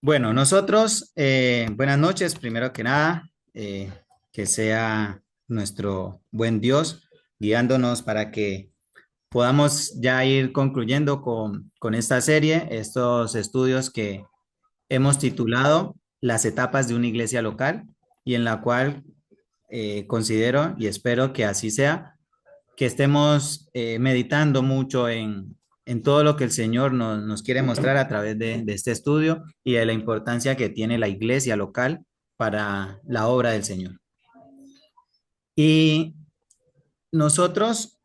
Bueno, nosotros, buenas noches, primero que nada, que sea nuestro buen Dios guiándonos para que podamos ya ir concluyendo con esta serie, estos estudios que hemos titulado Las etapas de una iglesia local y en la cual considero y espero que así sea, que estemos meditando mucho en todo lo que el Señor nos quiere mostrar a través de este estudio y de la importancia que tiene la iglesia local para la obra del Señor. Y nosotros,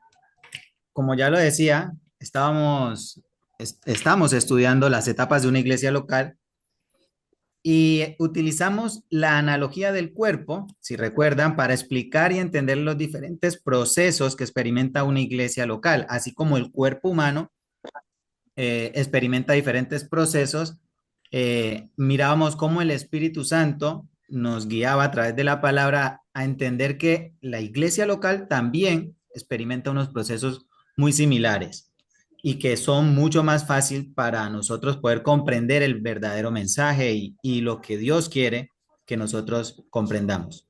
como ya lo decía, estamos estudiando las etapas de una iglesia local y utilizamos la analogía del cuerpo, si recuerdan, para explicar y entender los diferentes procesos que experimenta una iglesia local, así como el cuerpo humano experimenta diferentes procesos. Mirábamos cómo el Espíritu Santo nos guiaba a través de la palabra a entender que la iglesia local también experimenta unos procesos muy similares y que son mucho más fácil para nosotros poder comprender el verdadero mensaje y lo que Dios quiere que nosotros comprendamos.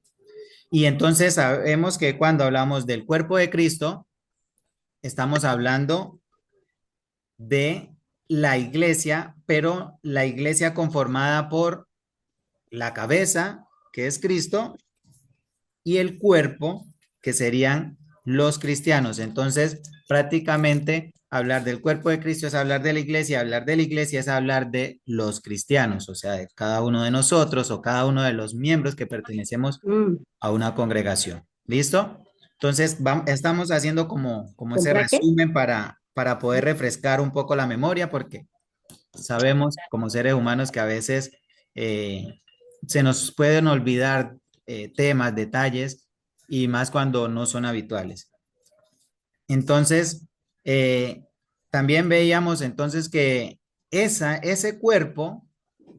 Y entonces sabemos que cuando hablamos del cuerpo de Cristo, estamos hablando de la iglesia, pero la iglesia conformada por la cabeza, que es Cristo, y el cuerpo, que serían los cristianos. Entonces, prácticamente hablar del cuerpo de Cristo es hablar de la iglesia, hablar de la iglesia es hablar de los cristianos, o sea, de cada uno de nosotros o cada uno de los miembros que pertenecemos Mm, a una congregación. ¿Listo? Entonces, estamos haciendo como ese ¿Compra qué? resumen para poder refrescar un poco la memoria, porque sabemos como seres humanos que a veces eh, se nos pueden olvidar temas, detalles, y más cuando no son habituales. Entonces, eh, también veíamos entonces que ese cuerpo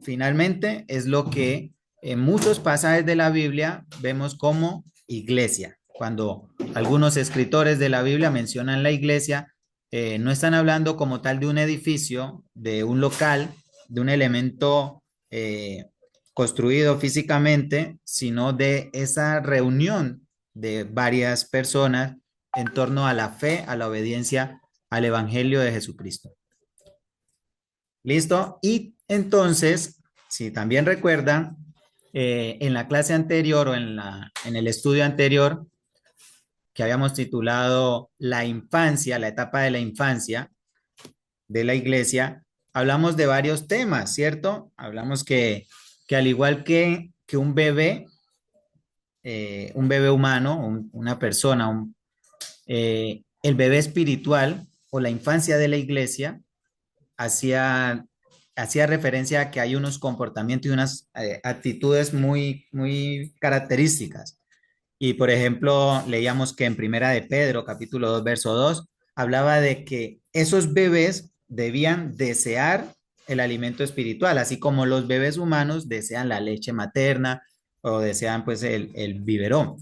finalmente es lo que en muchos pasajes de la Biblia vemos como iglesia. Cuando algunos escritores de la Biblia mencionan la iglesia, no están hablando como tal de un edificio, de un local, de un elemento construido físicamente, sino de esa reunión de varias personas en torno a la fe, a la obediencia al Evangelio de Jesucristo. ¿Listo? Y entonces, si también recuerdan, en la clase anterior o en el estudio anterior que habíamos titulado La infancia, la etapa de la infancia de la iglesia, hablamos de varios temas, ¿cierto? Hablamos que al igual que un bebé humano, una persona, el bebé espiritual o la infancia de la iglesia hacía, hacía referencia a que hay unos comportamientos y unas actitudes muy características. Y por ejemplo, leíamos que en Primera de Pedro, capítulo 2 verso 2 hablaba de que esos bebés debían desear el alimento espiritual, así como los bebés humanos desean la leche materna o desean pues el biberón.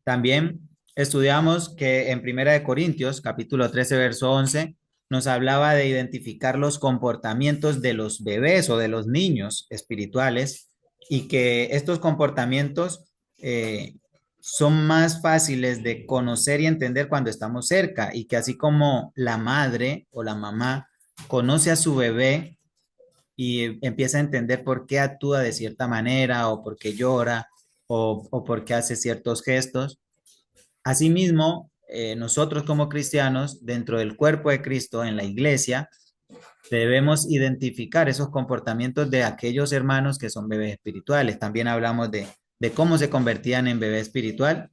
También estudiamos que en Primera de Corintios, capítulo 13 verso 11 nos hablaba de identificar los comportamientos de los bebés o de los niños espirituales y que estos comportamientos eh, son más fáciles de conocer y entender cuando estamos cerca y que así como la madre o la mamá conoce a su bebé y empieza a entender por qué actúa de cierta manera o por qué llora o por qué hace ciertos gestos. Asimismo, nosotros como cristianos, dentro del cuerpo de Cristo, en la iglesia, debemos identificar esos comportamientos de aquellos hermanos que son bebés espirituales. También hablamos de cómo se convertían en bebé espiritual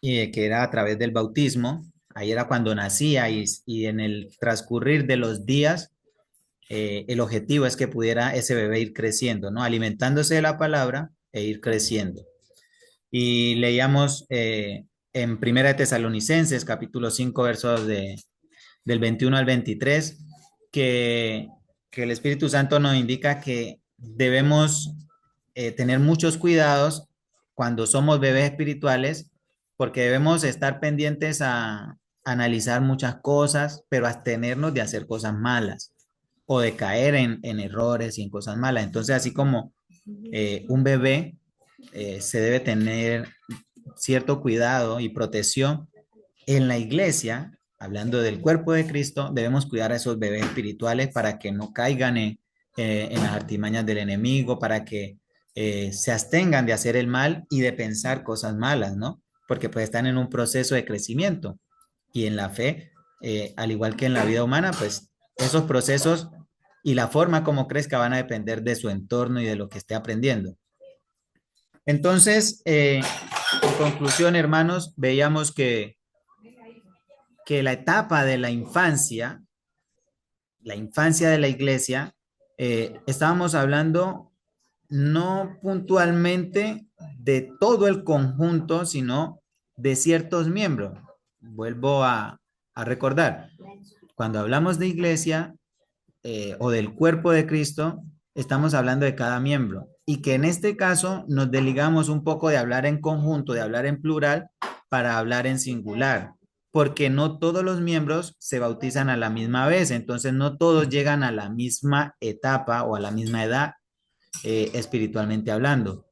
y de que era a través del bautismo. Ahí era cuando nacía y en el transcurrir de los días, el objetivo es que pudiera ese bebé ir creciendo, ¿no? Alimentándose de la palabra e ir creciendo. Y leíamos en Primera de Tesalonicenses, capítulo 5 versos del 21 al 23, que, que el Espíritu Santo nos indica que debemos tener muchos cuidados cuando somos bebés espirituales, porque debemos estar pendientes a analizar muchas cosas, pero abstenernos de hacer cosas malas. o de caer en errores y en cosas malas. Entonces, así como un bebé se debe tener cierto cuidado y protección, en la iglesia, hablando del cuerpo de Cristo, debemos cuidar a esos bebés espirituales para que no caigan en las artimañas del enemigo, para que se abstengan de hacer el mal y de pensar cosas malas, ¿no? Porque pues están en un proceso de crecimiento y en la fe, al igual que en la vida humana, pues esos procesos y la forma como crezca van a depender de su entorno y de lo que esté aprendiendo. Entonces, en conclusión, hermanos, veíamos que la infancia de la iglesia, estábamos hablando no puntualmente de todo el conjunto, sino de ciertos miembros. Vuelvo a recordar, cuando hablamos de iglesia o del cuerpo de Cristo, estamos hablando de cada miembro y que en este caso nos desligamos un poco de hablar en conjunto, de hablar en plural, para hablar en singular, porque no todos los miembros se bautizan a la misma vez, entonces no todos llegan a la misma etapa o a la misma edad espiritualmente hablando.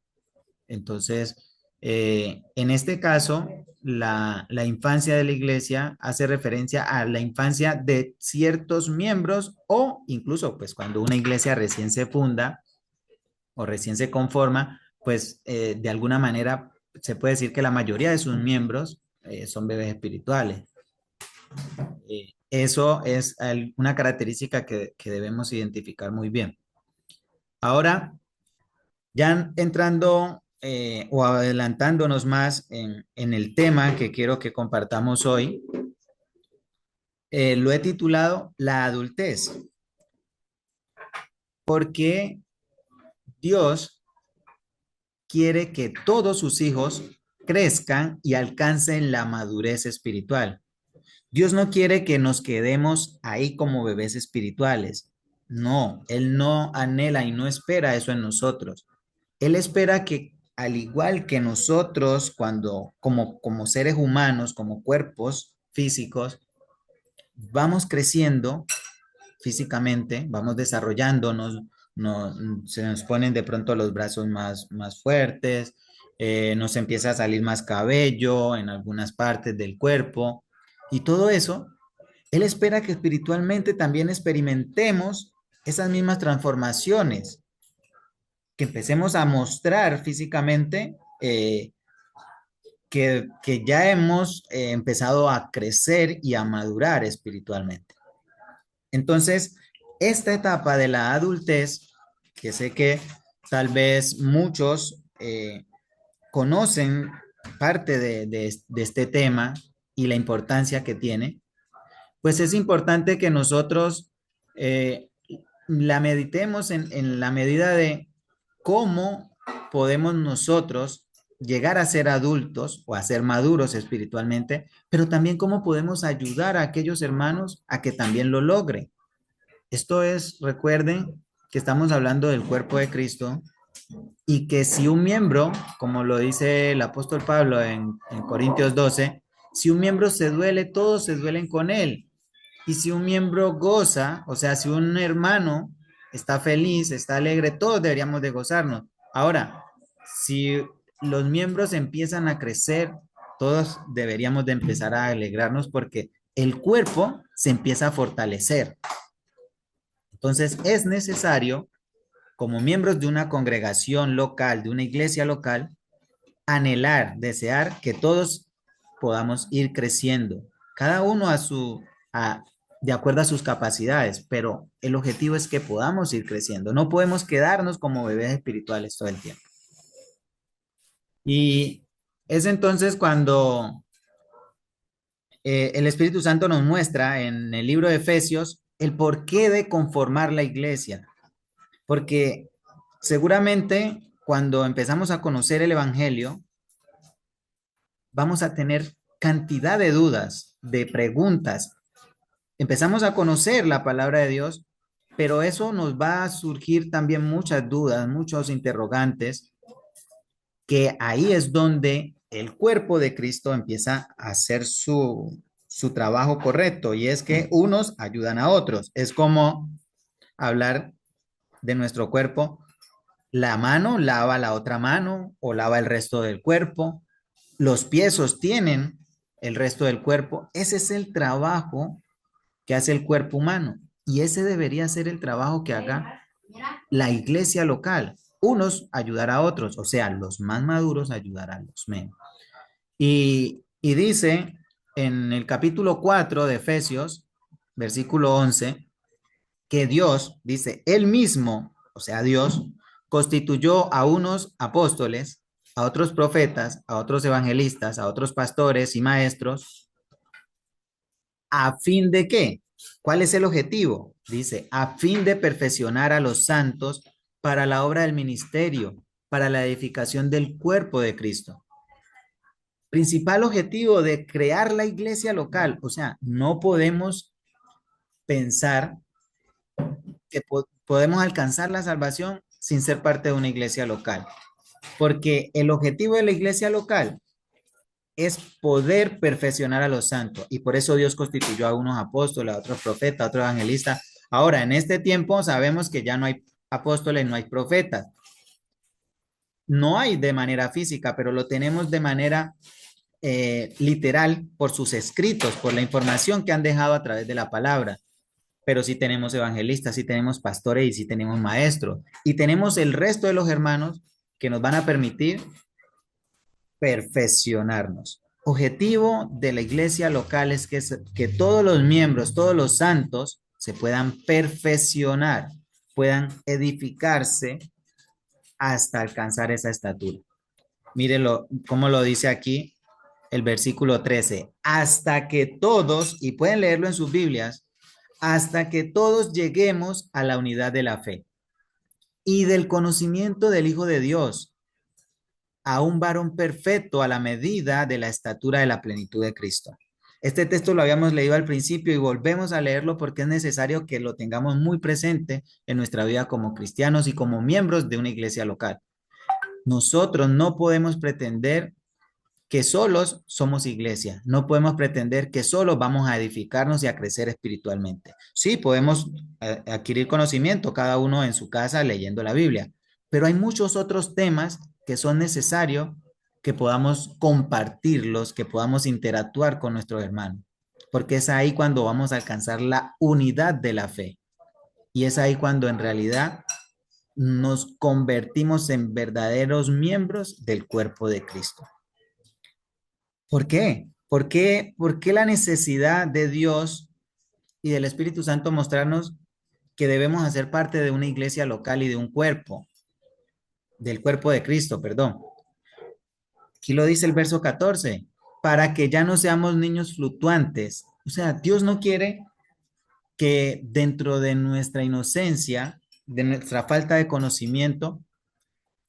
Entonces, en este caso, la infancia de la iglesia hace referencia a la infancia de ciertos miembros o incluso, pues, cuando una iglesia recién se funda o recién se conforma, pues, de alguna manera se puede decir que la mayoría de sus miembros son bebés espirituales. Eso es una característica que debemos identificar muy bien. Ahora, ya entrando o adelantándonos más en el tema que quiero que compartamos hoy, lo he titulado La adultez, porque Dios quiere que todos sus hijos crezcan y alcancen la madurez espiritual. Dios no quiere que nos quedemos ahí como bebés espirituales. No, Él no anhela y no espera eso en nosotros. Él espera que, al igual que nosotros, cuando como seres humanos, como cuerpos físicos, vamos creciendo físicamente, vamos desarrollándonos, no, se nos ponen de pronto los brazos más fuertes, nos empieza a salir más cabello en algunas partes del cuerpo y todo eso. Él espera que espiritualmente también experimentemos esas mismas transformaciones, que empecemos a mostrar físicamente que ya hemos empezado a crecer y a madurar espiritualmente. Entonces, esta etapa de la adultez, que sé que tal vez muchos conocen parte de este tema y la importancia que tiene, pues es importante que nosotros eh, la meditemos en la medida de cómo podemos nosotros llegar a ser adultos o a ser maduros espiritualmente, pero también cómo podemos ayudar a aquellos hermanos a que también lo logren. Esto es, recuerden que estamos hablando del cuerpo de Cristo y que si un miembro, como lo dice el apóstol Pablo en Corintios 12, si un miembro se duele, todos se duelen con él. Y si un miembro goza, o sea, si un hermano está feliz, está alegre, todos deberíamos de gozarnos. Ahora, si los miembros empiezan a crecer, todos deberíamos de empezar a alegrarnos porque el cuerpo se empieza a fortalecer. Entonces, es necesario, como miembros de una congregación local, de una iglesia local, anhelar, desear que todos podamos ir creciendo, cada uno a, de acuerdo a sus capacidades, pero el objetivo es que podamos ir creciendo. No podemos quedarnos como bebés espirituales todo el tiempo. Y es entonces cuando el Espíritu Santo nos muestra en el libro de Efesios el porqué de conformar la iglesia, porque seguramente cuando empezamos a conocer el Evangelio, vamos a tener cantidad de dudas, de preguntas. Empezamos a conocer la palabra de Dios, pero eso nos va a surgir también muchas dudas, muchos interrogantes, que ahí es donde el cuerpo de Cristo empieza a hacer su trabajo correcto, y es que unos ayudan a otros. Es como hablar de nuestro cuerpo, la mano lava la otra mano o lava el resto del cuerpo, los pies sostienen el resto del cuerpo. Ese es el trabajo que hace el cuerpo humano y ese debería ser el trabajo que haga la iglesia local. Unos ayudar a otros, o sea, los más maduros ayudar a los menos. Y dice en el capítulo 4 de Efesios, versículo 11, que Dios, dice, Él mismo, o sea, Dios, constituyó a unos apóstoles, a otros profetas, a otros evangelistas, a otros pastores y maestros, ¿a fin de qué? ¿Cuál es el objetivo? Dice, a fin de perfeccionar a los santos para la obra del ministerio, para la edificación del cuerpo de Cristo. Principal objetivo de crear la iglesia local. O sea, no podemos pensar que podemos alcanzar la salvación sin ser parte de una iglesia local, porque el objetivo de la iglesia local es poder perfeccionar a los santos y por eso Dios constituyó a unos apóstoles, a otros profetas, a otros evangelistas. Ahora, en este tiempo sabemos que ya no hay apóstoles, no hay profetas, no hay de manera física, pero lo tenemos de manera literal por sus escritos, por la información que han dejado a través de la palabra. Pero sí tenemos evangelistas, sí tenemos pastores y sí tenemos maestros. Y tenemos el resto de los hermanos que nos van a permitir perfeccionarnos. Objetivo de la iglesia local es que todos los miembros, todos los santos se puedan perfeccionar, puedan edificarse hasta alcanzar esa estatura. Mírelo cómo lo dice aquí el versículo 13, hasta que todos, y pueden leerlo en sus Biblias, hasta que todos lleguemos a la unidad de la fe y del conocimiento del Hijo de Dios, a un varón perfecto a la medida de la estatura de la plenitud de Cristo. Este texto lo habíamos leído al principio y volvemos a leerlo porque es necesario que lo tengamos muy presente en nuestra vida como cristianos y como miembros de una iglesia local. Nosotros no podemos pretender que solos somos iglesia. No podemos pretender que solos vamos a edificarnos y a crecer espiritualmente. Sí, podemos adquirir conocimiento, cada uno en su casa leyendo la Biblia, pero hay muchos otros temas que son necesarios que podamos compartirlos, que podamos interactuar con nuestros hermanos, porque es ahí cuando vamos a alcanzar la unidad de la fe y es ahí cuando en realidad nos convertimos en verdaderos miembros del cuerpo de Cristo. ¿Por qué? ¿Por qué la necesidad de Dios y del Espíritu Santo mostrarnos que debemos hacer parte de una iglesia local y de un cuerpo, del cuerpo de Cristo, perdón? Aquí lo dice el verso 14, para que ya no seamos niños fluctuantes. O sea, Dios no quiere que dentro de nuestra inocencia, de nuestra falta de conocimiento,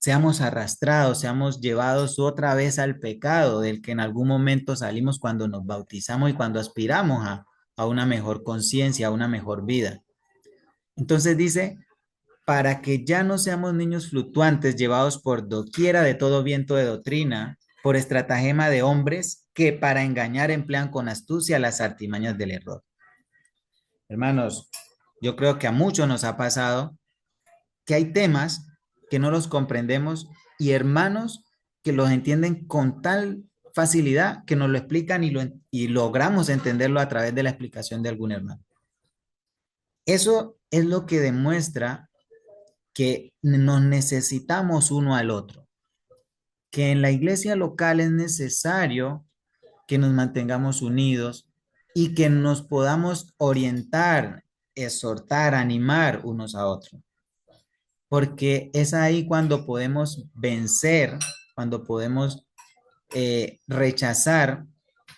seamos arrastrados, seamos llevados otra vez al pecado del que en algún momento salimos cuando nos bautizamos y cuando aspiramos a una mejor conciencia, a una mejor vida. Entonces dice, para que ya no seamos niños fluctuantes llevados por doquiera de todo viento de doctrina, por estratagema de hombres que para engañar emplean con astucia las artimañas del error. Hermanos, yo creo que a muchos nos ha pasado que hay temas que no los comprendemos y hermanos que los entienden con tal facilidad que nos lo explican y logramos entenderlo a través de la explicación de algún hermano. Eso es lo que demuestra que nos necesitamos uno al otro, que en la iglesia local es necesario que nos mantengamos unidos y que nos podamos orientar, exhortar, animar unos a otros. Porque es ahí cuando podemos vencer, cuando podemos rechazar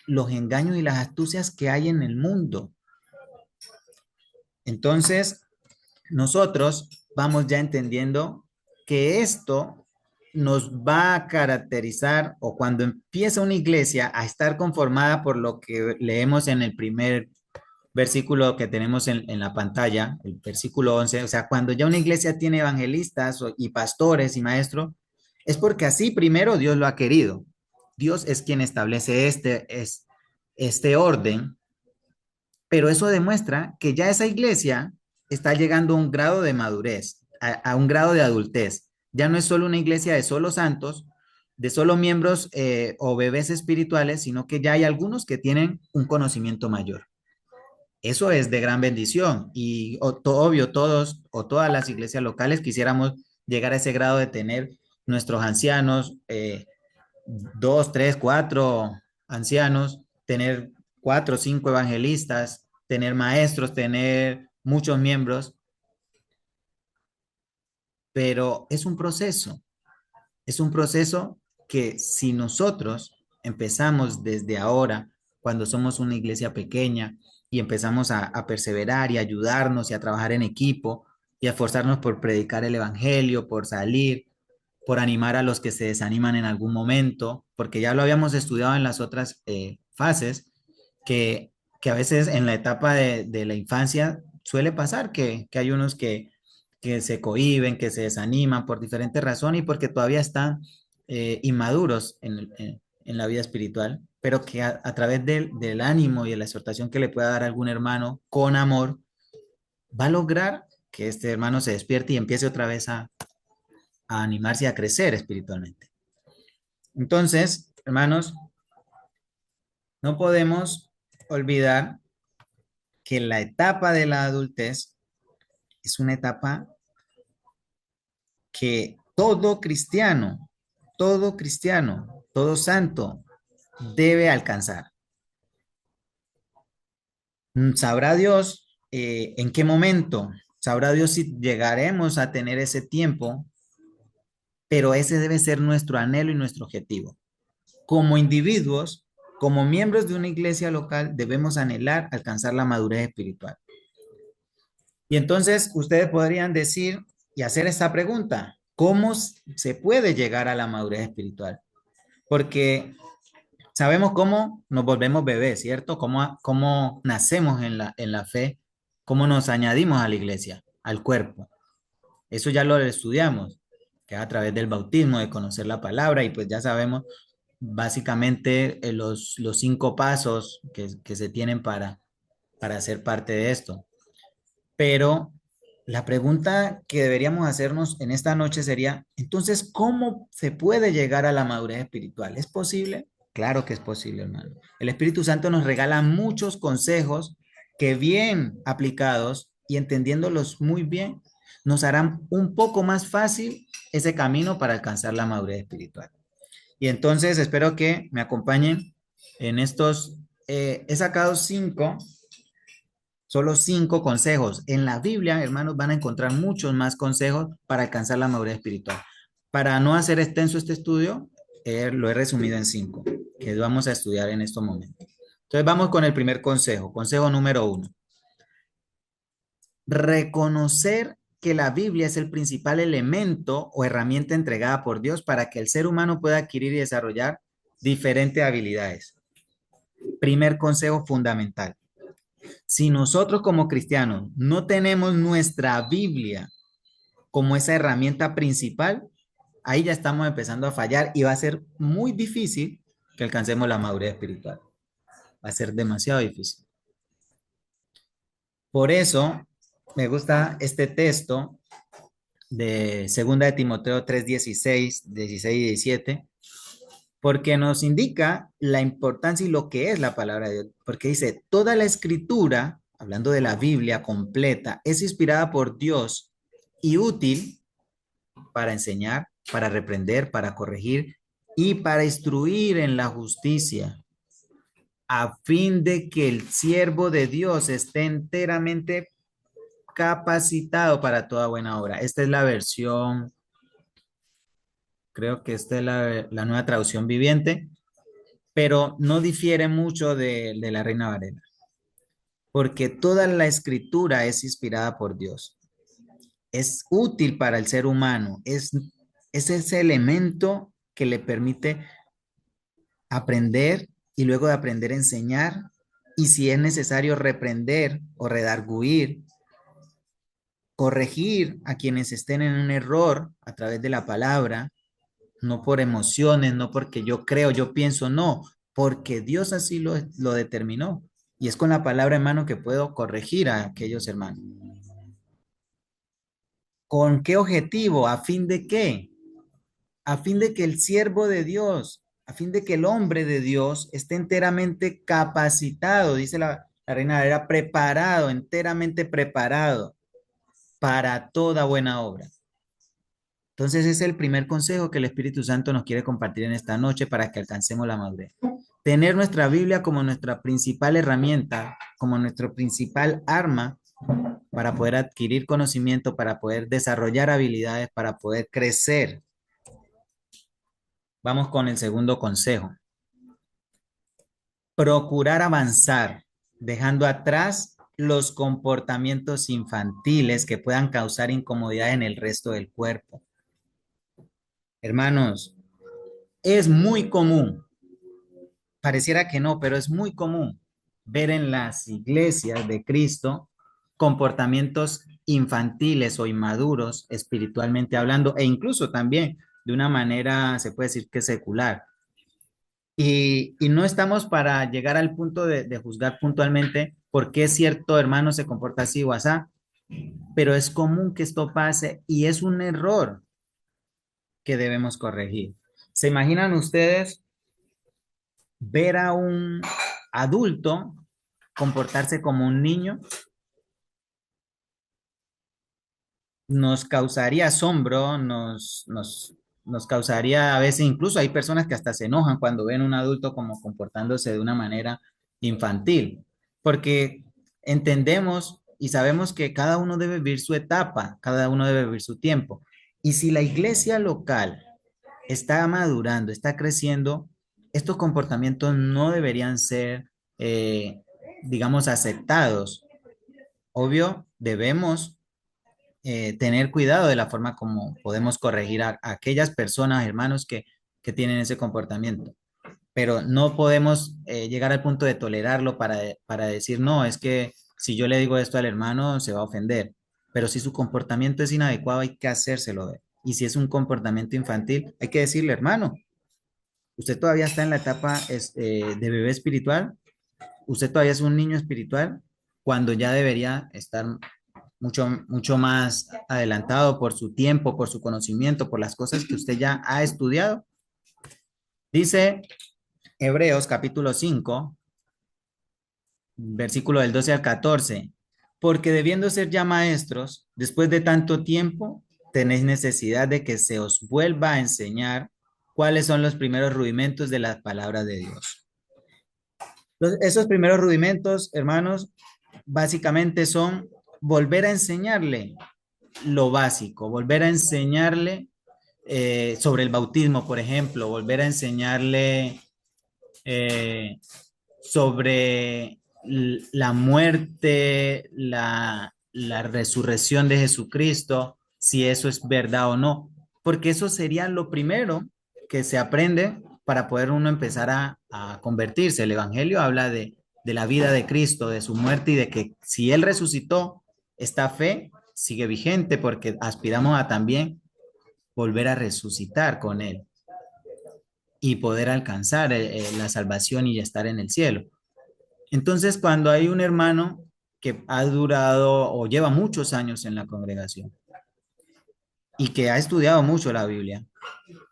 los engaños y las astucias que hay en el mundo. Entonces, nosotros vamos ya entendiendo que esto nos va a caracterizar o cuando empieza una iglesia a estar conformada por lo que leemos en el primer versículo que tenemos en la pantalla, el versículo 11, o sea, cuando ya una iglesia tiene evangelistas y pastores y maestros, es porque así primero Dios lo ha querido. Dios es quien establece este orden, pero eso demuestra que ya esa iglesia está llegando a un grado de madurez, a un grado de adultez. Ya no es solo una iglesia de solo santos, de solo miembros o bebés espirituales, sino que ya hay algunos que tienen un conocimiento mayor. Eso es de gran bendición y obvio todos o todas las iglesias locales quisiéramos llegar a ese grado de tener nuestros ancianos, dos, tres, cuatro ancianos, tener cuatro o cinco evangelistas, tener maestros, tener muchos miembros, pero es un proceso que si nosotros empezamos desde ahora, cuando somos una iglesia pequeña y empezamos a perseverar y ayudarnos y a trabajar en equipo y a esforzarnos por predicar el evangelio, por salir, por animar a los que se desaniman en algún momento, porque ya lo habíamos estudiado en las otras fases, que, que a veces en la etapa de la infancia suele pasar que hay unos que se cohíben, que se desaniman por diferentes razones y porque todavía están inmaduros en la vida espiritual, pero que a través del ánimo y de la exhortación que le pueda dar algún hermano con amor, va a lograr que este hermano se despierte y empiece otra vez a animarse y a crecer espiritualmente. Entonces, hermanos, no podemos olvidar que la etapa de la adultez es una etapa que todo cristiano, todo santo debe alcanzar. ¿Sabrá Dios en qué momento? ¿Sabrá Dios si llegaremos a tener ese tiempo? Pero ese debe ser nuestro anhelo y nuestro objetivo. Como individuos, como miembros de una iglesia local, debemos anhelar alcanzar la madurez espiritual. Y entonces ustedes podrían decir y hacer esta pregunta: ¿cómo se puede llegar a la madurez espiritual? Porque sabemos cómo nos volvemos bebés, ¿cierto? Cómo nacemos en la fe, cómo nos añadimos a la iglesia, al cuerpo. Eso ya lo estudiamos, que es a través del bautismo, de conocer la palabra, y pues ya sabemos básicamente los cinco pasos que se tienen para ser parte de esto. Pero la pregunta que deberíamos hacernos en esta noche sería, entonces, ¿cómo se puede llegar a la madurez espiritual? ¿Es posible? Claro que es posible, hermano. El Espíritu Santo nos regala muchos consejos que bien aplicados y entendiéndolos muy bien, nos harán un poco más fácil ese camino para alcanzar la madurez espiritual. Y entonces espero que me acompañen en estos, he sacado solo cinco consejos. En la Biblia, hermanos, van a encontrar muchos más consejos para alcanzar la madurez espiritual. Para no hacer extenso este estudio, lo he resumido en cinco, que vamos a estudiar en estos momentos. Entonces vamos con el primer consejo. Consejo número uno. Reconocer que la Biblia es el principal elemento o herramienta entregada por Dios para que el ser humano pueda adquirir y desarrollar diferentes habilidades. Primer consejo fundamental. Si nosotros como cristianos no tenemos nuestra Biblia como esa herramienta principal, ahí ya estamos empezando a fallar y va a ser muy difícil que alcancemos la madurez espiritual. Va a ser demasiado difícil. Por eso me gusta este texto de Segunda de Timoteo 3:16, 16 y 17, porque nos indica la importancia y lo que es la palabra de Dios, porque dice, toda la escritura, hablando de la Biblia completa, es inspirada por Dios y útil para enseñar, para reprender, para corregir y para instruir en la justicia, a fin de que el siervo de Dios esté enteramente capacitado para toda buena obra. Esta es la versión, creo que esta es la nueva traducción viviente, pero no difiere mucho de la Reina Valera, porque toda la escritura es inspirada por Dios. Es útil para el ser humano, es ese elemento que le permite aprender y luego de aprender enseñar, y si es necesario reprender o redarguir, corregir a quienes estén en un error a través de la palabra, no por emociones, no porque yo creo, yo pienso, no, porque Dios así lo determinó. Y es con la palabra, hermano, que puedo corregir a aquellos hermanos. ¿Con qué objetivo? ¿A fin de qué? A fin de que el siervo de Dios, a fin de que el hombre de Dios esté enteramente capacitado, dice la Reina Valera, preparado, enteramente preparado para toda buena obra. Entonces ese es el primer consejo que el Espíritu Santo nos quiere compartir en esta noche para que alcancemos la madurez. Tener nuestra Biblia como nuestra principal herramienta, como nuestro principal arma para poder adquirir conocimiento, para poder desarrollar habilidades, para poder crecer. Vamos con el segundo consejo. Procurar avanzar, dejando atrás los comportamientos infantiles que puedan causar incomodidad en el resto del cuerpo. Hermanos, es muy común, pareciera que no, pero es muy común ver en las iglesias de Cristo comportamientos infantiles o inmaduros espiritualmente hablando, e incluso también de una manera, se puede decir que secular. Y no estamos para llegar al punto de juzgar puntualmente por qué cierto hermano se comporta así o así, pero es común que esto pase y es un error que debemos corregir. ¿Se imaginan ustedes ver a un adulto comportarse como un niño? Nos causaría asombro, nos causaría, a veces incluso hay personas que hasta se enojan cuando ven a un adulto como comportándose de una manera infantil, porque entendemos y sabemos que cada uno debe vivir su etapa, cada uno debe vivir su tiempo. Y si la iglesia local está madurando, está creciendo, estos comportamientos no deberían ser, digamos, aceptados. Obvio, debemos tener cuidado de la forma como podemos corregir a aquellas personas, hermanos, que tienen ese comportamiento. Pero no podemos llegar al punto de tolerarlo para decir, no, es que si yo le digo esto al hermano, se va a ofender. Pero si su comportamiento es inadecuado, hay que hacérselo ver. Y si es un comportamiento infantil, hay que decirle, hermano, usted todavía está en la etapa de bebé espiritual, usted todavía es un niño espiritual, cuando ya debería estar mucho más adelantado por su tiempo, por su conocimiento, por las cosas que usted ya ha estudiado. Dice Hebreos capítulo 5 versículo del 12 al 14, porque debiendo ser ya maestros, después de tanto tiempo, tenéis necesidad de que se os vuelva a enseñar cuáles son los primeros rudimentos de las palabras de Dios. Esos primeros rudimentos, hermanos, básicamente son volver a enseñarle lo básico, volver a enseñarle sobre el bautismo, por ejemplo, volver a enseñarle eh, sobre la muerte, la resurrección de Jesucristo, si eso es verdad o no, porque eso sería lo primero que se aprende para poder uno empezar a convertirse. El Evangelio habla de la vida de Cristo, de su muerte y de que si Él resucitó, esta fe sigue vigente porque aspiramos a también volver a resucitar con Él y poder alcanzar la salvación y estar en el cielo. Entonces, cuando hay un hermano que ha durado o lleva muchos años en la congregación y que ha estudiado mucho la Biblia,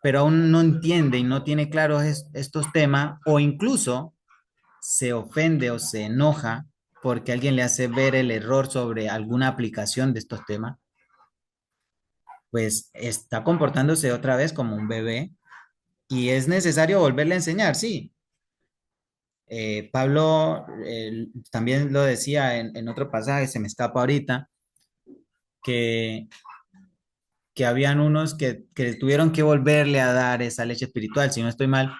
pero aún no entiende y no tiene claros estos temas, o incluso se ofende o se enoja porque alguien le hace ver el error sobre alguna aplicación de estos temas, pues está comportándose otra vez como un bebé y es necesario volverle a enseñar, sí. Pablo también lo decía en otro pasaje, se me escapa ahorita, que, que habían unos que tuvieron que volverle a dar esa leche espiritual, si no estoy mal.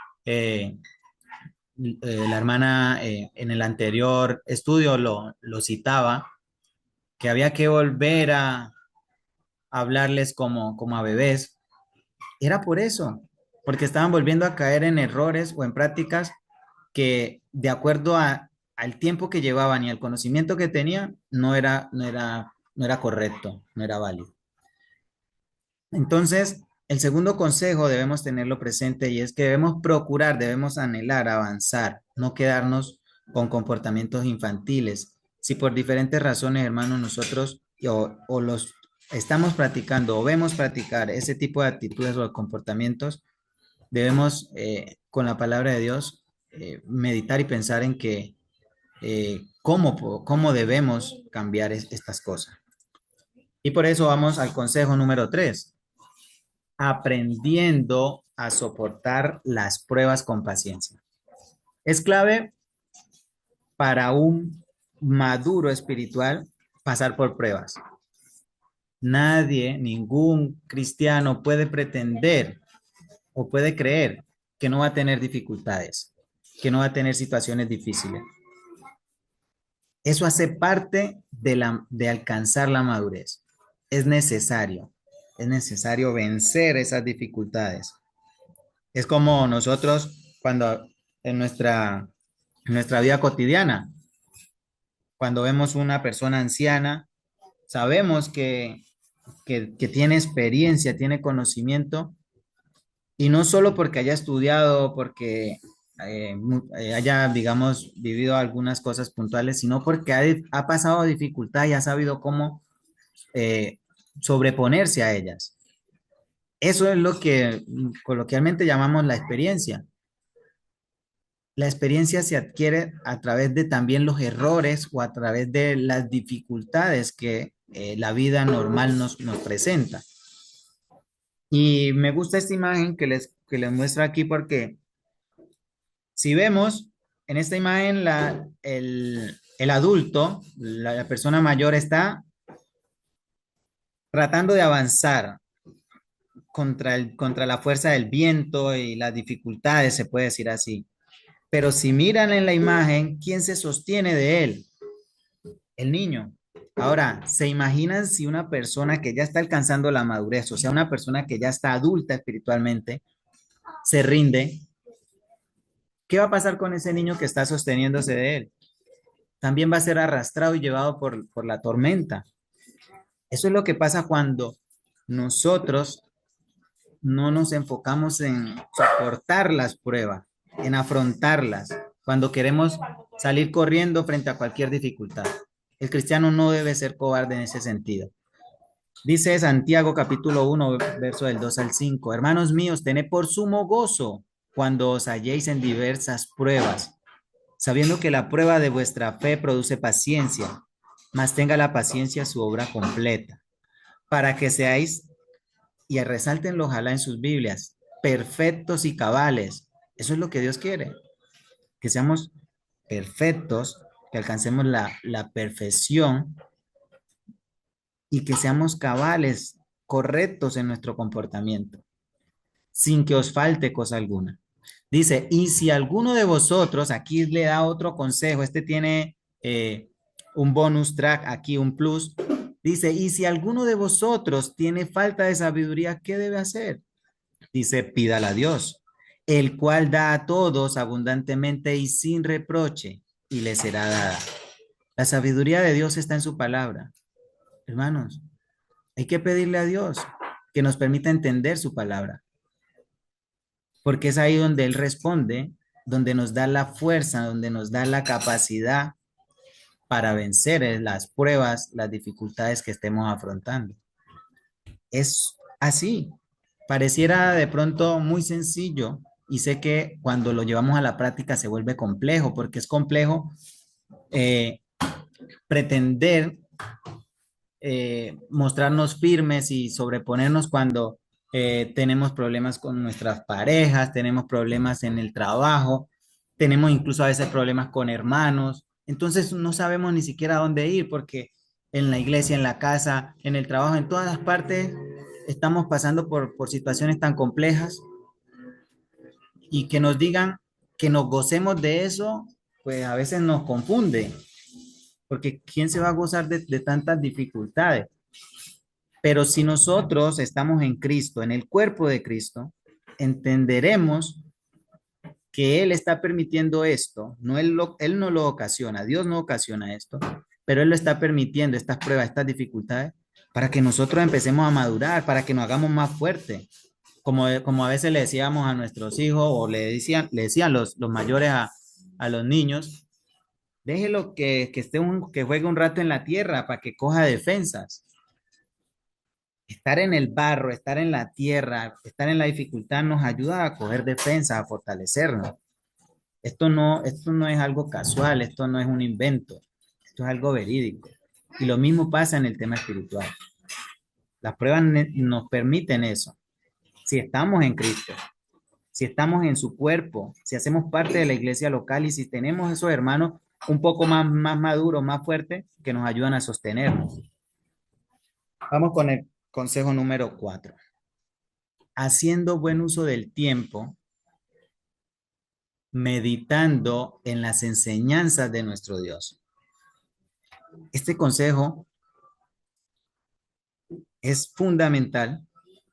La hermana en el anterior estudio lo citaba, que había que volver a hablarles como a bebés. Era por eso, porque estaban volviendo a caer en errores o en prácticas que de acuerdo al tiempo que llevaban y al conocimiento que tenían, no era correcto, no era válido. Entonces, el segundo consejo debemos tenerlo presente y es que debemos procurar, debemos anhelar avanzar, no quedarnos con comportamientos infantiles. Si por diferentes razones, hermanos, nosotros o los estamos practicando o vemos practicar ese tipo de actitudes o comportamientos, debemos, con la palabra de Dios, meditar y pensar en que cómo debemos cambiar estas cosas. Y por eso vamos al consejo número 3, aprendiendo a soportar las pruebas con paciencia. Es clave para un maduro espiritual pasar por pruebas. Nadie, ningún cristiano puede pretender o puede creer que no va a tener dificultades, que no va a tener situaciones difíciles. Eso hace parte de alcanzar la madurez. Es necesario vencer esas dificultades. Es como nosotros cuando en nuestra vida cotidiana, cuando vemos una persona anciana, sabemos que tiene experiencia, tiene conocimiento, y no solo porque haya estudiado, porque haya, digamos, vivido algunas cosas puntuales, sino porque ha pasado dificultad y ha sabido cómo eh, sobreponerse a ellas. Eso es lo que coloquialmente llamamos la experiencia. La experiencia se adquiere a través de también los errores o a través de las dificultades que la vida normal nos presenta. Y me gusta esta imagen que les muestra aquí porque si vemos en esta imagen, el adulto, la persona mayor está tratando de avanzar contra la fuerza del viento y las dificultades, se puede decir así. Pero si miran en la imagen, ¿quién se sostiene de él? El niño. Ahora, ¿se imaginan si una persona que ya está alcanzando la madurez, o sea, una persona que ya está adulta espiritualmente, se rinde? ¿Qué va a pasar con ese niño que está sosteniéndose de él? También va a ser arrastrado y llevado por la tormenta. Eso es lo que pasa cuando nosotros no nos enfocamos en soportar las pruebas, en afrontarlas, cuando queremos salir corriendo frente a cualquier dificultad. El cristiano no debe ser cobarde en ese sentido. Dice Santiago capítulo 1, verso del 2 al 5: hermanos míos, tened por sumo gozo cuando os halléis en diversas pruebas, sabiendo que la prueba de vuestra fe produce paciencia, mas tenga la paciencia su obra completa, para que seáis, y resáltenlo ojalá en sus Biblias, perfectos y cabales. Eso es lo que Dios quiere, que seamos perfectos, que alcancemos la perfección y que seamos cabales, correctos en nuestro comportamiento, sin que os falte cosa alguna. Dice, y si alguno de vosotros, aquí le da otro consejo, este tiene un bonus track, aquí un plus, dice, y si alguno de vosotros tiene falta de sabiduría, ¿qué debe hacer? Dice, pídala a Dios, el cual da a todos abundantemente y sin reproche, y le será dada. La sabiduría de Dios está en su palabra. Hermanos, hay que pedirle a Dios que nos permita entender su palabra, porque es ahí donde Él responde, donde nos da la fuerza, donde nos da la capacidad para vencer las pruebas, las dificultades que estemos afrontando. Es así. Pareciera de pronto muy sencillo y sé que cuando lo llevamos a la práctica se vuelve complejo, porque es complejo eh, pretender mostrarnos firmes y sobreponernos cuando tenemos problemas con nuestras parejas, tenemos problemas en el trabajo, tenemos incluso a veces problemas con hermanos. Entonces no sabemos ni siquiera a dónde ir porque en la iglesia, en la casa, en el trabajo, en todas las partes estamos pasando por situaciones tan complejas y que nos digan que nos gocemos de eso, pues a veces nos confunde, porque ¿quién se va a gozar de tantas dificultades? Pero si nosotros estamos en Cristo, en el cuerpo de Cristo, entenderemos que Él está permitiendo esto, no Él no lo ocasiona, Dios no ocasiona esto, pero Él lo está permitiendo, estas pruebas, estas dificultades, para que nosotros empecemos a madurar, para que nos hagamos más fuertes. Como a veces le decíamos a nuestros hijos o le decían los mayores a los niños, déjelo que juegue un rato en la tierra para que coja defensas. Estar en el barro, estar en la tierra, estar en la dificultad nos ayuda a coger defensa, a fortalecernos. Esto no es algo casual, esto no es un invento, esto es algo verídico. Y lo mismo pasa en el tema espiritual. Las pruebas nos permiten eso. Si estamos en Cristo, si estamos en su cuerpo, si hacemos parte de la iglesia local y si tenemos esos hermanos un poco más maduros, más fuertes, que nos ayudan a sostenernos. Vamos con el consejo número 4. Haciendo buen uso del tiempo, meditando en las enseñanzas de nuestro Dios. Este consejo es fundamental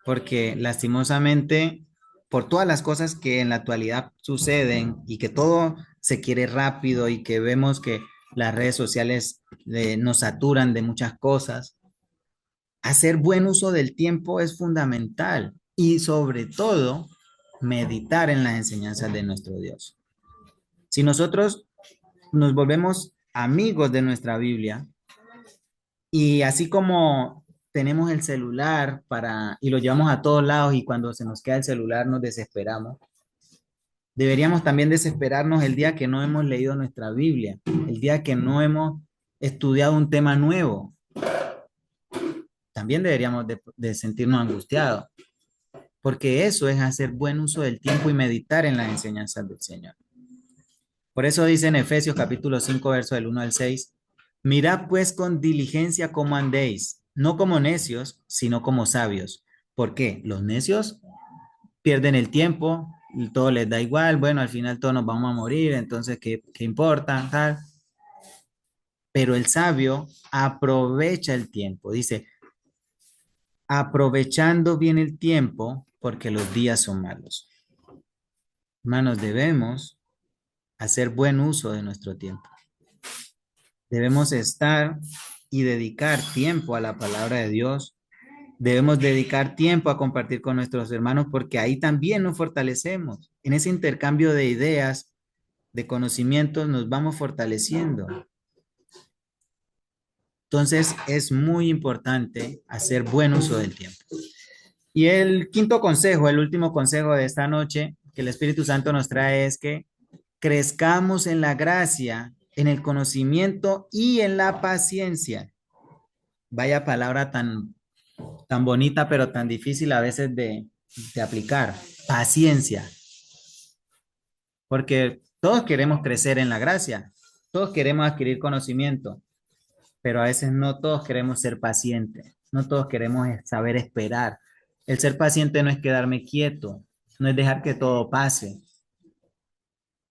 porque lastimosamente, por todas las cosas que en la actualidad suceden y que todo se quiere rápido y que vemos que las redes sociales nos saturan de muchas cosas, hacer buen uso del tiempo es fundamental y sobre todo meditar en las enseñanzas de nuestro Dios. Si nosotros nos volvemos amigos de nuestra Biblia y así como tenemos el celular y lo llevamos a todos lados y cuando se nos queda el celular nos desesperamos, deberíamos también desesperarnos el día que no hemos leído nuestra Biblia, el día que no hemos estudiado un tema nuevo. También deberíamos de sentirnos angustiados, porque eso es hacer buen uso del tiempo y meditar en las enseñanzas del Señor. Por eso dice en Efesios capítulo 5, verso del 1 al 6, mirad pues con diligencia cómo andéis, no como necios, sino como sabios. ¿Por qué? Los necios pierden el tiempo, y todo les da igual, bueno, al final todos nos vamos a morir, entonces, ¿qué importa? Tal. Pero el sabio aprovecha el tiempo, dice, aprovechando bien el tiempo porque los días son malos. Hermanos, debemos hacer buen uso de nuestro tiempo. Debemos estar y dedicar tiempo a la palabra de Dios. Debemos dedicar tiempo a compartir con nuestros hermanos porque ahí también nos fortalecemos. En ese intercambio de ideas, de conocimientos, nos vamos fortaleciendo. Entonces es muy importante hacer buen uso del tiempo. Y el quinto consejo, el último consejo de esta noche que el Espíritu Santo nos trae es que crezcamos en la gracia, en el conocimiento y en la paciencia. Vaya palabra tan bonita, pero tan difícil a veces de aplicar. Paciencia. Porque todos queremos crecer en la gracia, todos queremos adquirir conocimiento, pero a veces no todos queremos ser pacientes, no todos queremos saber esperar. El ser paciente no es quedarme quieto, no es dejar que todo pase,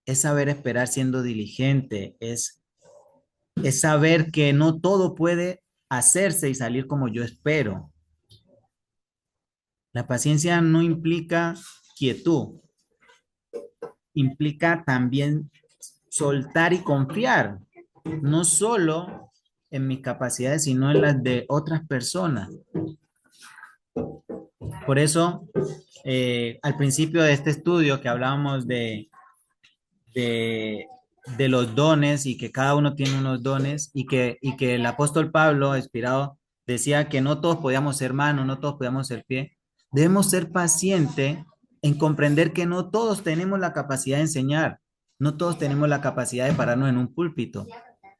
es saber esperar siendo diligente, es saber que no todo puede hacerse y salir como yo espero. La paciencia no implica quietud, implica también soltar y confiar, no solo en mis capacidades, sino en las de otras personas. Por eso, al principio de este estudio que hablábamos de, de los dones y que cada uno tiene unos dones y que el apóstol Pablo, inspirado, decía que no todos podíamos ser mano, no todos podíamos ser pie, debemos ser pacientes en comprender que no todos tenemos la capacidad de enseñar, no todos tenemos la capacidad de pararnos en un púlpito,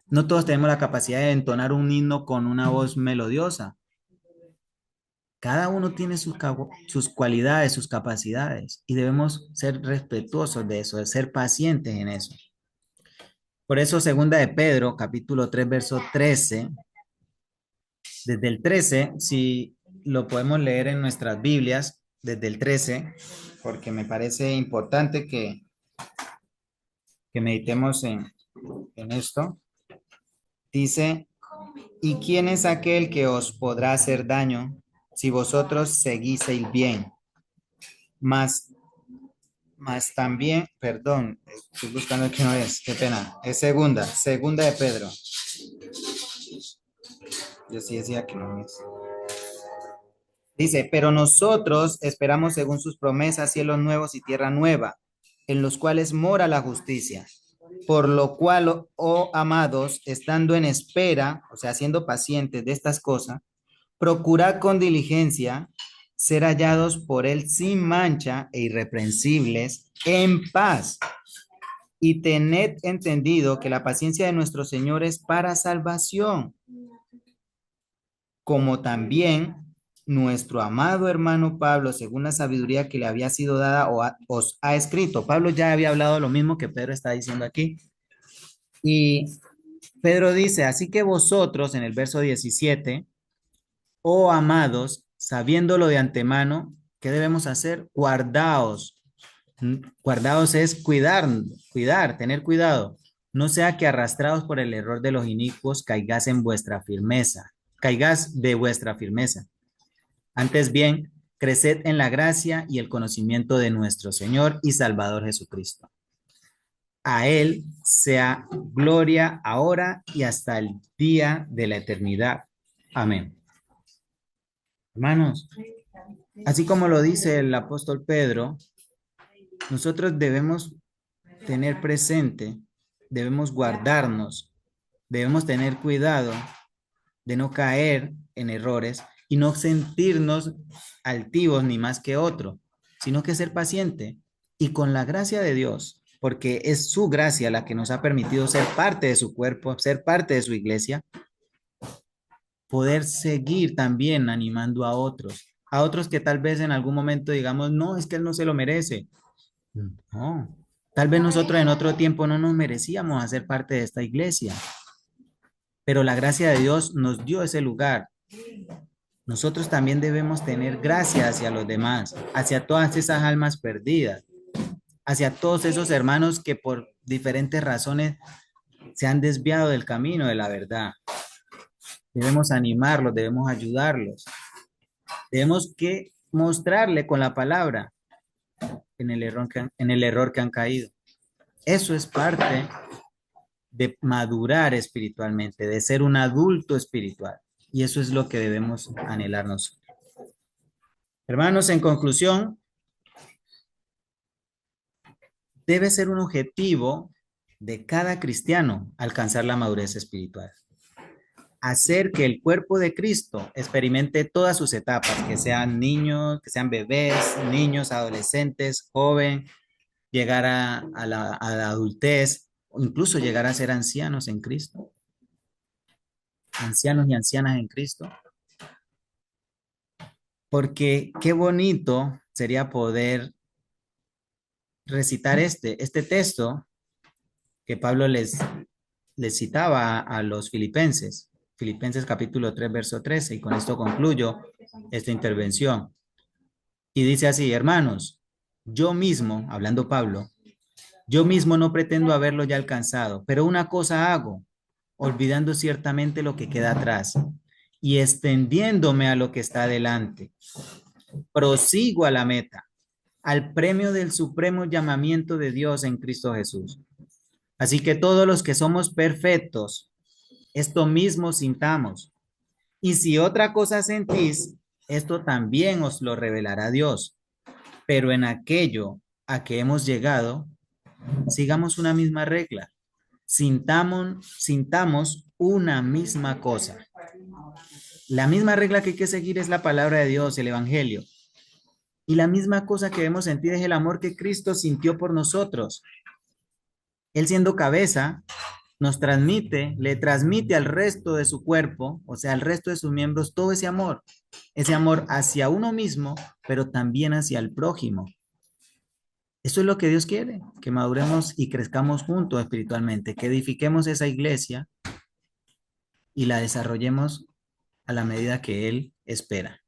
no todos tenemos la capacidad de entonar un himno con una voz melodiosa. Cada uno tiene sus cualidades, sus capacidades y debemos ser respetuosos de eso, de ser pacientes en eso. Por eso, segunda de Pedro, capítulo 3 verso 13, desde el 13, si lo podemos leer en nuestras Biblias, desde el 13, porque me parece importante que meditemos en esto. Dice, ¿y quién es aquel que os podrá hacer daño si vosotros seguís el bien? Mas también, perdón, estoy buscando que no es, qué pena, es segunda de Pedro. Yo sí decía que no es. Dice, pero nosotros esperamos según sus promesas cielos nuevos y tierra nueva, en los cuales mora la justicia. Por lo cual, oh amados, estando en espera, o sea, siendo pacientes de estas cosas, Procurad con diligencia ser hallados por él sin mancha e irreprensibles en paz. Y tened entendido que la paciencia de nuestro Señor es para salvación, como también nuestro amado hermano Pablo, según la sabiduría que le había sido dada, os ha escrito. Pablo ya había hablado lo mismo que Pedro está diciendo aquí. Y Pedro dice, así que vosotros, en el verso 17, oh amados, sabiéndolo de antemano, ¿qué debemos hacer? Guardaos. Guardaos es cuidar, tener cuidado. No sea que arrastrados por el error de los inicuos caigas en vuestra firmeza, caigas de vuestra firmeza. Antes bien, creced en la gracia y el conocimiento de nuestro Señor y Salvador Jesucristo. A Él sea gloria ahora y hasta el día de la eternidad. Amén. Hermanos, así como lo dice el apóstol Pedro, nosotros debemos tener presente, debemos guardarnos, debemos tener cuidado de no caer en errores y no sentirnos altivos ni más que otro, sino que ser paciente y con la gracia de Dios, porque es su gracia la que nos ha permitido ser parte de su cuerpo, ser parte de su iglesia, poder seguir también animando a otros que tal vez en algún momento digamos, no, es que él no se lo merece. No, tal vez nosotros en otro tiempo no nos merecíamos hacer parte de esta iglesia, pero la gracia de Dios nos dio ese lugar. Nosotros también debemos tener gracia hacia los demás, hacia todas esas almas perdidas, hacia todos esos hermanos que por diferentes razones se han desviado del camino de la verdad. Debemos animarlos, debemos ayudarlos, debemos que mostrarle con la palabra en el error que han caído. Eso es parte de madurar espiritualmente, de ser un adulto espiritual. Y eso es lo que debemos anhelarnos. Hermanos, en conclusión, debe ser un objetivo de cada cristiano alcanzar la madurez espiritual. Hacer que el cuerpo de Cristo experimente todas sus etapas, que sean niños, que sean bebés, niños, adolescentes, joven, llegar a la adultez, o incluso llegar a ser ancianos en Cristo, ancianos y ancianas en Cristo. Porque qué bonito sería poder recitar este texto que Pablo les citaba a los filipenses. Filipenses capítulo 3, verso 13, y con esto concluyo esta intervención. Y dice así, hermanos, yo mismo, hablando Pablo, yo mismo no pretendo haberlo ya alcanzado, pero una cosa hago, olvidando ciertamente lo que queda atrás y extendiéndome a lo que está adelante. Prosigo a la meta, al premio del supremo llamamiento de Dios en Cristo Jesús. Así que todos los que somos perfectos, esto mismo sintamos. Y si otra cosa sentís, esto también os lo revelará Dios. Pero en aquello a que hemos llegado, sigamos una misma regla. Sintamos una misma cosa. La misma regla que hay que seguir es la palabra de Dios, el Evangelio. Y la misma cosa que debemos sentir es el amor que Cristo sintió por nosotros. Él siendo cabeza, le transmite al resto de su cuerpo, o sea, al resto de sus miembros, todo ese amor hacia uno mismo, pero también hacia el prójimo. Eso es lo que Dios quiere, que maduremos y crezcamos juntos espiritualmente, que edifiquemos esa iglesia y la desarrollemos a la medida que Él espera.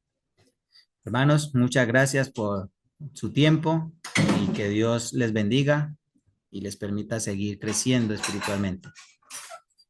Hermanos, muchas gracias por su tiempo y que Dios les bendiga y les permita seguir creciendo espiritualmente.